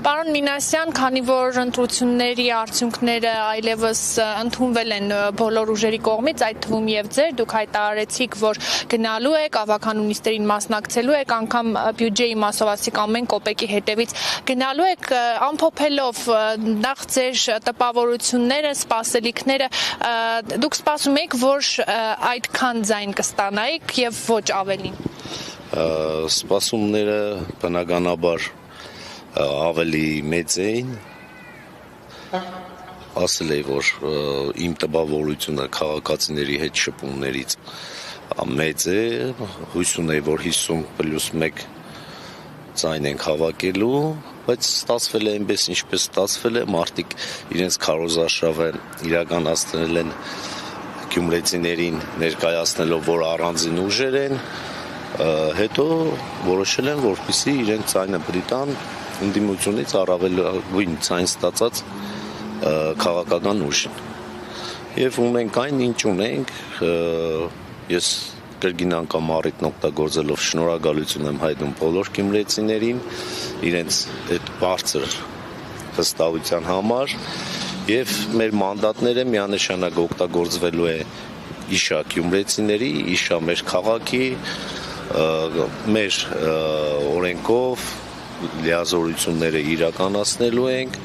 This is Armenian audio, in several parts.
Պարոն Մինասյան, քանի որ ընտրությունների արդյունքները այլևս ընդունվել են բոլոր ուժերի կողմից, այդ թվում եւ ձեր, դուք հայտարարեցիք, որ գնալու եք, ավականու նիստերին մասնակցելու եք, անգամ բյուջեի մասով ասիկ ամեն կոպեկի հետևից գնալու եք, ամփոփելով նախ ձեր տպավորությունները, սպասելիքները, դուք սպասում եք, որ այդքան ձայն կստանայիք եւ ոչ ավելին։ Սպասումները բնականաբար ավելի մեծ էին, ասել էի, որ իմ տպավորությունը քաղաքացիների հետ շփումներից մեծ է, հույս ունեի, որ 50+1 ձայն ենք հավաքելու, բայց ստացվել է այնպես, ինչպես ստացվել է, մարդիկ իրենց քարոզարշավը իրականացնել են գյումրեցիներին ներկայացնելով, որ առանձին ուժեր են, հետո որոշել են, որպեսզի իրենք ձայնը բրիտան ընդդիմությունից առավելագույն ձայն ստացած քաղաքական ուժին։ Եվ ունենք այն, ինչ ունենք, ես կրկին անգամ առիթն օգտագործելով շնորհակալություն եմ հայտնում բոլոր գյումրեցիներին, իրենց այդ բարձր վստահության համար, եւ մեր մանդատները միանշանակ օգտագործվելու է իշա գյումրեցիների, իշա մեր քաղաքի, մեր օրենքով լիազորությունները իրականացնելու ենք,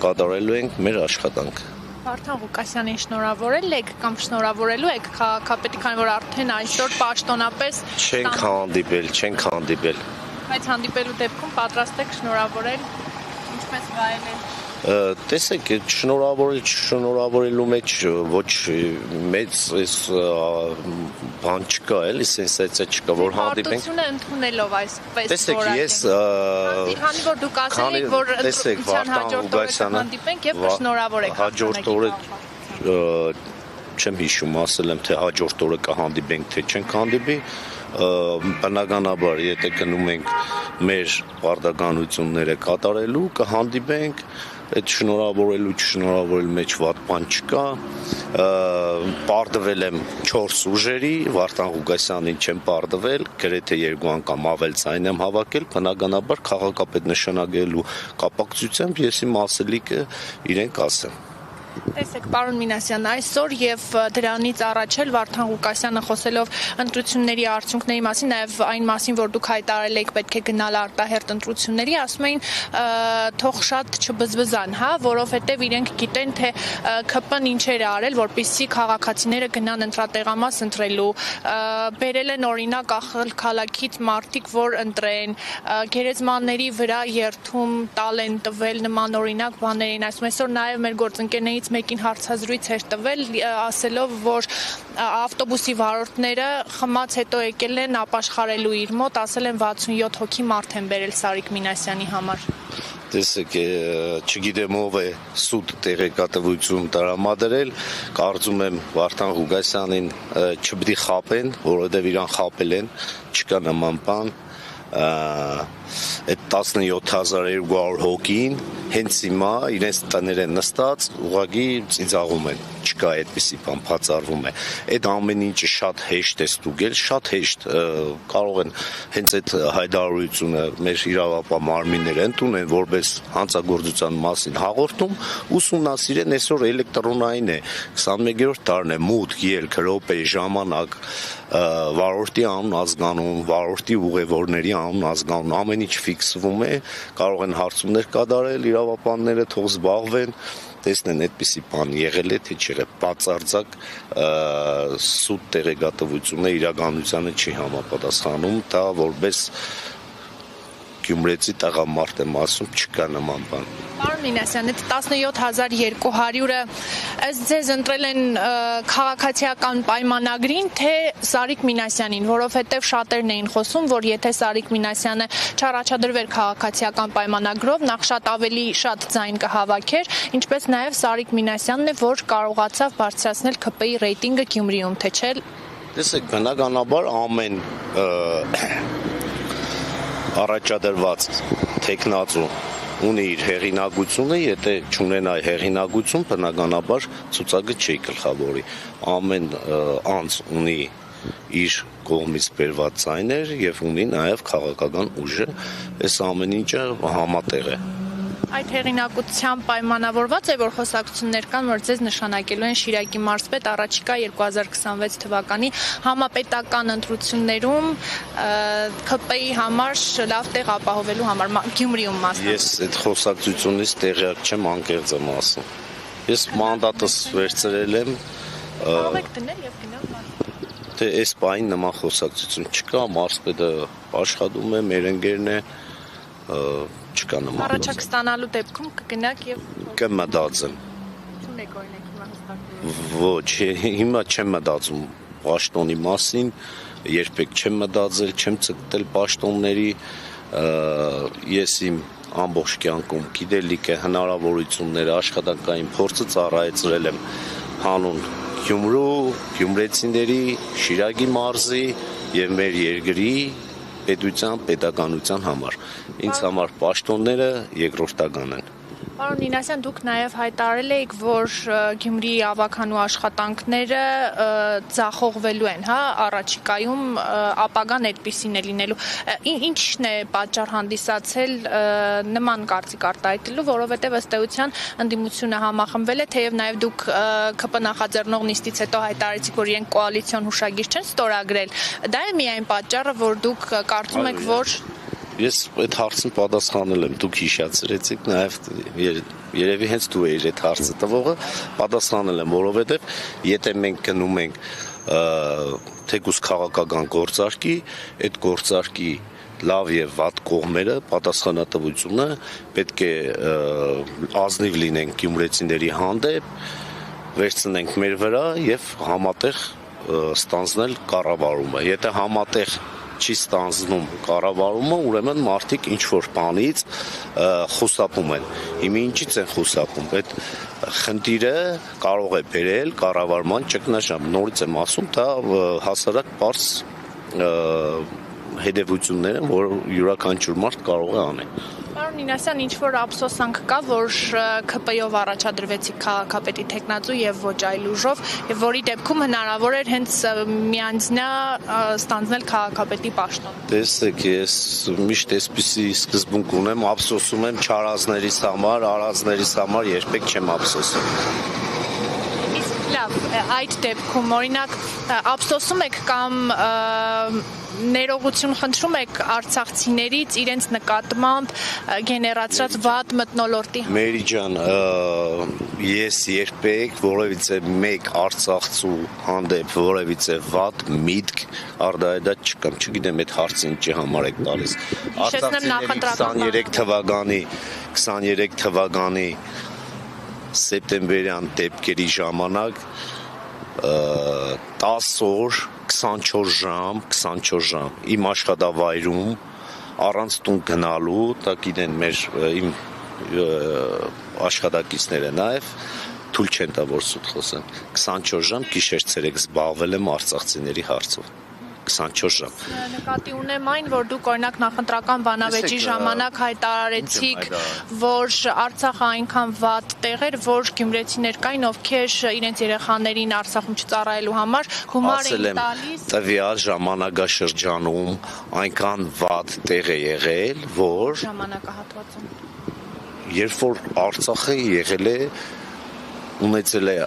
կատարելու ենք մեր աշխատանքը։ Վարդան Ղուկասյանին շնորհավորել եք կամ շնորհավորելու եք քաղաքապետի, քանի որ արդեն այսօր պաշտոնապես չենք հանդիպել։ Բայց հանդիպելու դեպքում պատրաստ եք շնորհավորել, ինչպես վայելել։ Տեսեք, շնորհավորելու մեջ ոչ մեծ բան չկա, էլի սենսացիա չկա, որ հանդիպենք։ Պարտությունը ընդունելով այսպես տեսեք, ես քանի որ դուք ասել եք, որ ընտրության հաջորդ օրը կհանդիպենք եւ կշնորհավորեք հաջորդ օրը չեմ հիշում, ասել եմ, թե հաջորդ օրը կհանդիպենք, թե չենք հանդիպի, բնականաբար, եթե գնում ենք մեր պարտականությունները կատարելու, կհանդիպենք, այդ շնորհավորելու մեջ վատ բան չկա, պարտվել եմ 4 ուժերի, Վարդան Ղուկասյանին չեմ պարտվել, գրեթե 2 անգամ ավել ձայն եմ հավաքել, բնականաբար քաղաքապետ նշանակելու կապակցությամբ ես իմ ասելիքը իրենք ասեմ։ Տեսեք, պարոն Մինասյան, այսօր եւ դրանից առաջ էլ Վարդան Ղուկասյանը խոսելով ընտրությունների արդյունքների մասին, նաեւ այն մասին, որ դուք հայտարարել եք պետք է գնալ արտահերթ ընտրությունների, ասում էին թող շատ չբզբզան, հա, որովհետեւ իրենք գիտեն, թե ՔՊ-ն ինչեր է արել, որպեսզի քաղաքացիները գնան ընտրատեղամաս ընտրելու, բերել են օրինակ ախալ քալաքից մարդիկ, որ ընտրեն, գերեզմանների վրա երթում տալ են տվել նման օրինակ բաներին, այսինքն այսօր նաեւ մեր գործընկերներից մեկին հարցազրույց էր տվել, ասելով, որ ավտոբուսի վարորդները խմած հետո եկել են ապաշխարելու իր մոտ, ասել են 67 հոգի մարդ են բերել Սարիկ Մինասյանի համար։ Տեսեք, չգիտեմ ով է սուտ տեղեկատվություն տրամադրել, կարծում եմ Վարդան Ղուկասյանին չպետք է խաբեն, որովհետև իրան խաբել են, չկա նման բան, այդ 17200 հոգին հենց հիմա իրենց տներ են նստած, ուղղակի ծիծաղում են, չկա այդպիսի բան, բացառվում է։ Այդ ամեն ինչը շատ հեշտ է ստուգել, շատ հեշտ կարող են հենց այդ հայտարարությունը մեր իրավապահ մարմինները ընդունեն որպես հանցագործության մասին հաղորդում, ուսումնասիրեն, այսօր էլեկտրոնային է, 21-րդ դարն է, մուտք, ելք, րոպե, ժամանակ, վարորդի անուն ազգանուն, վարորդի ուղևորների անուն ազգանուն, ամեն ինչ ֆիքսվում է, կարող են հարցումներ կատարել, իրավապահները թող զբաղվեն, տեսնեն այդպիսի բան եղել է, թե չեղել, բացարձակ սուտ տեղեկատվությունը իրականությանը չի համապատասխանում, դա որպես Գյումրեցի տղամարդ եմ ասում, չկա նման բան։ Պարոն Մինասյան, այդ 17200-ը ըստ ձեզ ընտրել են քաղաքացիական պայմանագրին, թե Սարիկ Մինասյանին, որովհետև շատերն էին խոսում, որ եթե Սարիկ Մինասյանը չառաջադրվեր քաղաքացիական պայմանագրով, նախ շատ ձայն կհավաքեր, ինչպես նաև Սարիկ Մինասյանն է, որ կարողացավ բարձրացնել ՔՊ-ի ռեյտինգը Գյումրիում, թե չէ։ Տեսեք, բնականաբար ամեն առաջադրված տեխնացու ունի իր հեղինակությունը, եթե չունենա հեղինակություն, բնականաբար ցուցակը չի գլխավորի։ Ամեն անձ ունի իր կողմից բերված ձայներ եւ ունի նաեւ քաղաքական ուժը, այս ամեն ինչը համատեղ է։ Այդ հեղինակությամբ պայմանավորված է, որ խոսակցություններ կան, որ ձեզ նշանակելու են Շիրակի մարզպետ առաջիկա 2026 թվականի համապետական ընտրություններում ԿՊ-ի համար լավ տեղ ապահովելու համար Գյումրիում մասնակցել։ Ես այդ խոսակցությունից տեղյակ չեմ, անկեղծ եմ ասում։ Ես մանդատս վերցրել եմ, Կարող եք դնել եւ գնալ մարզպետ։ թե այս պահին նման խոսակցություն չկա, մարզպետը աշխատում է, մեր ընկերն է, չկա նման։ Առաջարկ ստանալու դեպքում կգնաք եւ կմտածեմ։ չունեք օրինակ հիմա հստակ։ Ոչ, հիմա չեմ մտածում պաշտոնի մասին, երբեք չեմ մտածել, չեմ ցկտել պաշտոնների, ես իմ ամբողջ կյանքում գիտելիք է հնարավորությունները աշխատանքային փորձը ծառայեցրել եմ հանուն Գյումրու, գյումրեցիների, Շիրակի մարզի եւ մեր երկրի պետության, պետականության համար։ Ինձ համար պաշտոնները երկրորդական են։ Պարոն Նինասյան, դուք նաև հայտարարել եք, որ Գյումրիի ավագանու աշխատանքները ձախողվելու են, հա, առաջիկայում ապագան այդպիսին է լինելու։ Ինչն է պատճառ հանդիսացել նման կարծիք արտահայտելու, որովհետև ըստ էության ընդդիմությունը համախմբվել է, թեև նաև դուք ԿՊ նախաձեռնող նիստից հետո հայտարարեցիք, որ իրենք կոալիցիոն հուշագիր չեն ստորագրել։ Դա է միայն պատճառը, որ դուք կարծում եք, որ Ես այդ հարցին պատասխանել եմ, դուք հիշեցրեցիք, նաև երևի հենց դու էիր այդ հարցը տվողը, պատասխանել եմ, որովհետև եթե մենք գնում ենք թեկուզ քաղաքական գործարքի, այդ գործարքի լավ եւ վատ կողմերը, պատասխանատվությունը պետք է ազնիվ լինենք գյումրեցիների հանդեպ, վերցնենք մեր վրա եւ համատեղ ստանձնել կառավարումը։ Եթե համատեղ չի ստանձնում կառավարումը, ուրեմն մարդիկ ինչ-որ բանից խուսափում են։ Հիմա ինչից են խուսափում։ Այդ խնդիրը կարող է բերել կառավարման ճգնաժամ։ Նորից եմ ասում, դա հասարակ բարձ հետևություններ են, որ յուրաքանչյուր մարդ կարող է անել։ Պարոն Նինասյան, ինչ-որ ափսոսանք կա, որ ԿՊ-ով առաջադրվեցիք քաղաքապետի թեկնածու եւ ոչ այլ ուժով, եւ որի դեպքում հնարավոր էր հենց միանձնյա ստանձնել քաղաքապետի պաշտոն։ Տեսեք, ես միշտ այսպիսի սկզբունք ունեմ, ափսոսում եմ չարազներից համար, արածներից համար երբեք չեմ ափսոսում։ Լավ, այդ դեպքում օրինակ ափսոսում եք կամ ներողություն խնդրում եք արցախցիներից իրենց նկատմամբ գեներացրած վատ մթնոլորտի։ Մերի ջան, ես երբեք որևիցե մեկ արցախցու հանդեպ որևիցե վատ միտք արդայդատ չկամ, չգիտեմ այդ հարցը ինչի համար եք տալիս։ Արցախցիների 23 թվականի սեպտեմբերյան դեպքերի ժամանակ 10 օր 24 ժամ իմ աշխատավայրում առանց տուն գնալու, դա գիտեն մեր իմ աշխատակիցները նաև թույլ չեն տա որ սուտ խոսեմ 24 ժամ գիշեր-ցերեկ զբաղվել եմ արցախցիների հարցով 24 ժամ։ Նկատի ունեմ այն, որ դուք օրինակ նախընտրական բանավեճի ժամանակ հայտարարեցիք, որ Արցախը այնքան վատ տեղ էր, որ գյումրեցիներ կային, ովքեր իրենց երեխաներին Արցախում չծառայելու համար գումար էին տալիս։ Տվյալ ժամանակաշրջանում այնքան վատ տեղ է եղել, որ ժամանակահատվածում երբ որ Արցախը եղել է ունեցել է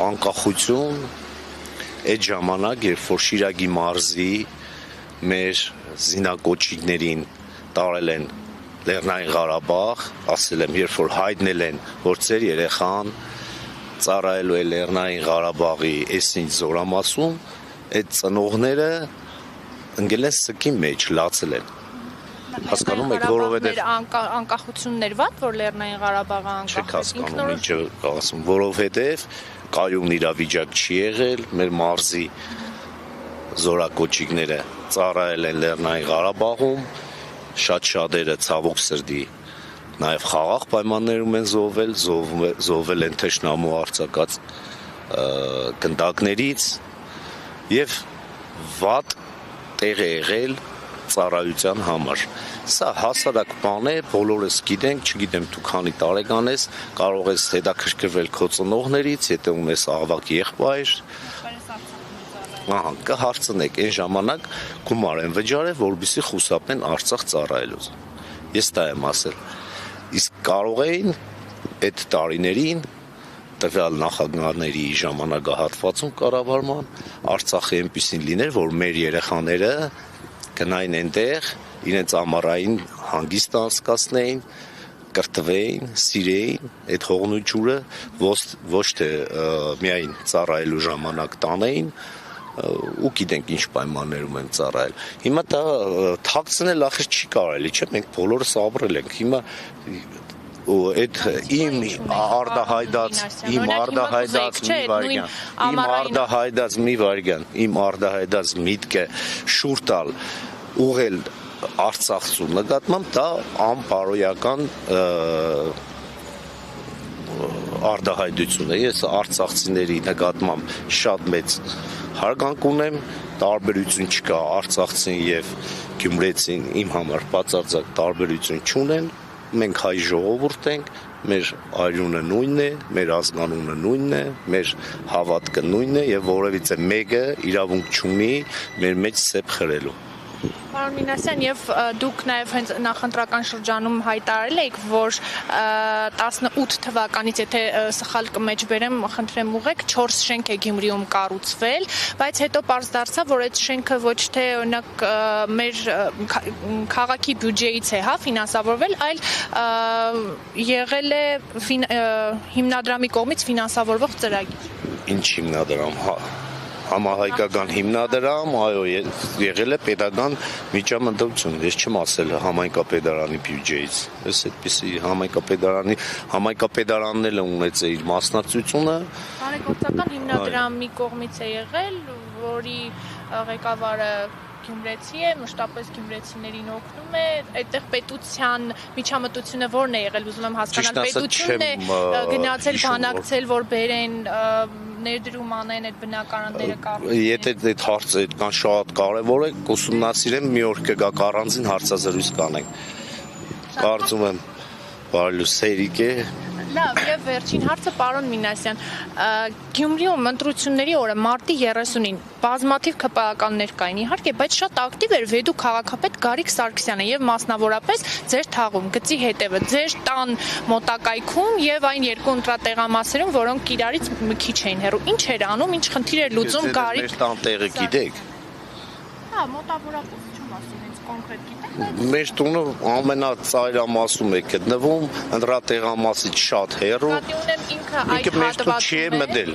անկախություն այդ ժամանակ, երբ որ Շիրակի մարզի մեր զինակոչիկներին տարել են Լեռնային Ղարաբաղ, ասել եմ, երբ որ հայտնել են, որ ծեր երեխան ծառայելու է Լեռնային Ղարաբաղի այսինչ զորամասում, այդ ծնողները ընկել են սկի մեջ, լացել են։ Հասկանում եք, որովհետև անկախություններ վատ, որ Լեռնային Ղարաբաղը անկախ է։ Չեք հասկանում, ինչը ասում, որովհետև կայուն իրավիճակ չի եղել, մեր մարզի զորակոչիկները ծառայել են Լեռնային Ղարաբաղում, շատ-շատերը ցավոք սրտի նաև խաղաղ պայմաններում են զոհվել են թշնամու արձակած գնդակներից եւ վատ տեղ է եղել ծառայության համար։ Սա հասարակ բան է, բոլորս գիտենք, չգիտեմ դու քանի տարեկան ես, կարող ես հետաքրքրվել քո ծնողներից, եթե ունես աղվակ եղբայր, կհարցնեք, այն ժամանակ գումար են վճարել, որպեսզի խուսափեն Արցախ ծառայելուց։ Ես դա եմ ասել։ Իսկ կարող էին այդ տարիներին տվյալ նախագահների ժամանակահատվածում կառավարման Արցախի այնպեսին լիներ, որ մեր երեխաները գնային այնտեղ, իրենց ամառային հանգիստ անցկացնեին, կրթվեին, սիրեին, այդ հողն ու ջուրը ոչ թե միայն ծառայելու ժամանակ տանեին, ու գիտենք ինչ պայմաններում են ծառայել։ Հիմա դա թաքցնել ախր չի կարելի, չէ՞, մենք բոլորս ապրել ենք։ Հիմա ու այդ իմ արդահայտած միտքը շուր տալ ուղղել Արցախցու նկատմամբ դա անպարոյական արդահայտություն է։ Ես արցախցիների նկատմամբ շատ մեծ հարգանք ունեմ, տարբերություն չկա արցախցին եւ գյումրեցին իմ համար բացարձակ տարբերություն չունեն, մենք հայ ժողովուրդ ենք, մեր արյունը նույնն է, մեր ազգանունը նույնն է, մեր հավատքը նույնն է եւ որևիցե մեկը իրավունք չունի մեր մեջ սեփ խրելու։ Պարոն Մինասյան, եւ դուք նաեւ հենց նախընտրական շրջանում հայտարարել եք, որ 18 թվականից, եթե սխալ կմեջբերեմ, խնդրեմ ուղեք, 4 շենք է Գյումրիում կառուցվել, բայց հետո պարզ դարձավ, որ այդ շենքը ոչ թե օրինակ մեր քաղաքի բյուջեից է, ֆինանսավորվել, այլ եղել է հիմնադրամի կողմից ֆինանսավորվող ծրագիր։ Ինչ հիմնադրամ, համահայկական հիմնադրամ, այո, եղել է պետական միջամտություն, ես չեմ ասել համայնքապետարանի բյուջեից, ես այդպիսի համայնքապետարանն էլ ունեցել իր մասնակցությունը։ Բարեգործական հիմնադրամի կողմից է եղել, որի ղեկավարը գյումրեցի է, մշտապես գյումրեցիներին օգնում է, այդտեղ պետության միջամտությունը ո՞րն է եղել, ուզում եմ հասկանալ, պետությունն է գնացել բանակցել, որ բերեն ներդրում անեն այդ բնակարանները կառուցեն։ Եթե այդ հարցը այդքան շատ կարևոր է, կուսումնասիրեմ, մի օր կգա առանձին հարցազրույց կանենք։ Կարծում եմ, բարելուս հերիք է։ Լավ, եւ վերջին հարցը պարոն Մինասյան, Գյումրիում ընտրությունների օրը մարտի 30-ին բազմաթիվ ԿՊԱ-ականներ կային, իհարկե, բայց շատ ակտիվ էր Վեդու քաղաքապետ Գարիկ Սարգսյանը եւ մասնավորապես ձեր թաղում, գծի հետևը, ձեր տան մոտակայքում եւ այն երկու ընտրատեղամասերում, որոնք իրարից մի քիչ էին հեռու։ Ինչ էր անում, ինչ խնդիր էր լուծում Գարիկ։ Մեր տան տեղը գիտեք։ Հա, մոտավորապես չեմ ասում, հենց կոնկրետ գիտեք։ Մեր տունը ամենածայրամասում է գտնվում, ընտրատեղամասից շատ հեռու։ Ինքը մեր տուն չի մտել։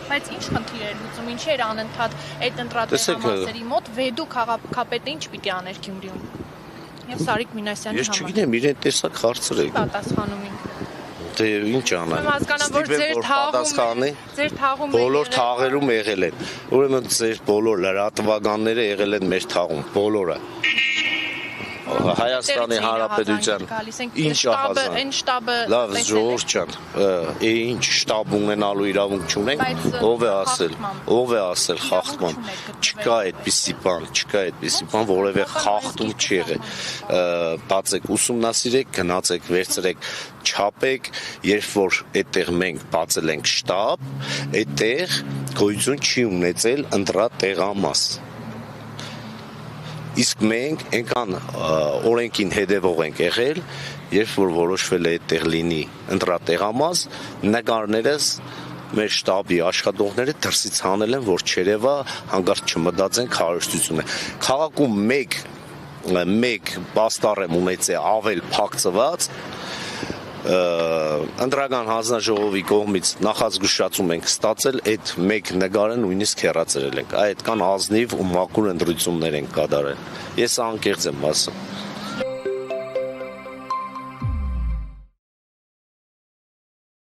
Բայց ինչ խնդիր էր լուծում, ինչի էր անընդհատ այդ ընտրատեղամասերի մոտ Վեդու քաղաքապետը ինչ պիտի աներ Գյումրիում։ Եվ Սարիկ Մինասյանի համար։ Ես չգիտեմ, իրեն տեսակ հարցեր եք։ Պատասխանում ինքը։ Դե ինչ անեմ։ Հասկանամ, որ ձեր թաղում բոլոր թաղերում եղել են։ Ուրեմն ձեր բոլոր լրատվականները եղել են մեր թաղում, բոլորը։ Հայաստանի Հանրապետության ինչ ահազան։ Լավ, ժողովուրդ ջան, ինչ շտաբ ունենալու իրավունք չունենք, ով է ասել խախտման։ Չկա այդպիսի բան, որևէ խախտում չի եղել։ Բացեք, ուսումնասիրեք, գնացեք, վերցրեք, չափեք, երբ որ այդտեղ մենք բացել ենք շտաբ, այդտեղ գոյություն չի ունեցել ընտրատեղամաս։ Իսկ մենք այնքան օրենքին հետևող ենք եղել, երբ որ որոշվել է այդտեղ լինի ընտրատեղամաս, նկարներս մեր շտաբի աշխատողները դրսից հանել են, որ չերևա հանկարծ չմտածենք հարստությունը։ Քաղաքում մեկ պաստառ եմ ունեցել ավել փակցված, ընտրական հանձնաժողովի կողմից նախազգուշացում ենք ստացել, այդ մեկ նկարը նույնիսկ հեռացրել ենք, այդքան ազնիվ ու մաքուր ընտրություններ ենք կատարել։ Ես անկեղծ եմ ասում։